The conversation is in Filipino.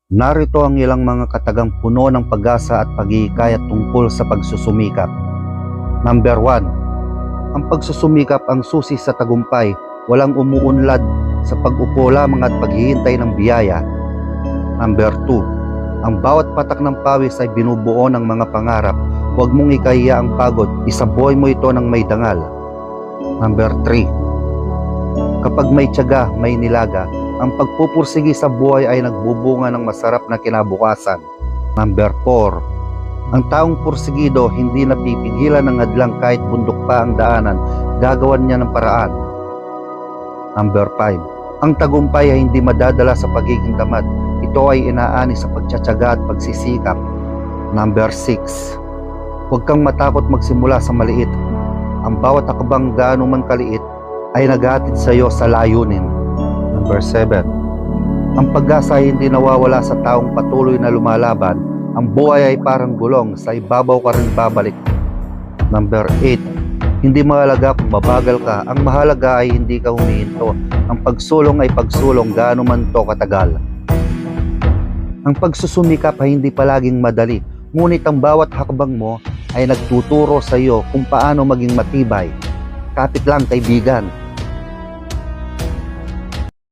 Narito ang ilang mga katagang puno ng pag-asa at pag-iikayat tungkol sa pagsusumikap. Number 1. Ang pagsusumikap ang susi sa tagumpay, walang umuunlad sa pag-upo lamang at paghihintay ng biyaya. Number 2. Ang bawat patak ng pawis ay binubuo ng mga pangarap, huwag mong ikahiya ang pagod, isabuhay mo ito ng may dangal. Number 3. Kapag may tiyaga, may nilaga, ang pagpupursigi sa buhay ay nagbubunga ng masarap na kinabukasan. Number 4. Ang taong pursigido hindi napipigilan ng hadlang kahit bundok pa ang daanan, gagawan niya ng paraan. Number 5. Ang tagumpay ay hindi madadala sa pagiging tamad, ito ay inaani sa pagtsatsaga at pagsisikap. Number 6. Huwag kang matakot magsimula sa maliit. Ang bawat hakbang gaano man kaliit ay naghahatid sa iyo sa layunin. Number 7. Ang pag-asa ay hindi nawawala sa taong patuloy na lumalaban. Ang buhay ay parang gulong, sa ibabaw ka rin babalik. Number 8. Hindi mahalaga kung mabagal ka, ang mahalaga ay hindi ka humihinto. Ang pagsulong ay pagsulong, gaano man to katagal. Ang pagsusumikap ay hindi palaging madali, ngunit ang bawat hakbang mo ay nagtuturo sa iyo kung paano maging matibay. Kapit lang, kaibigan.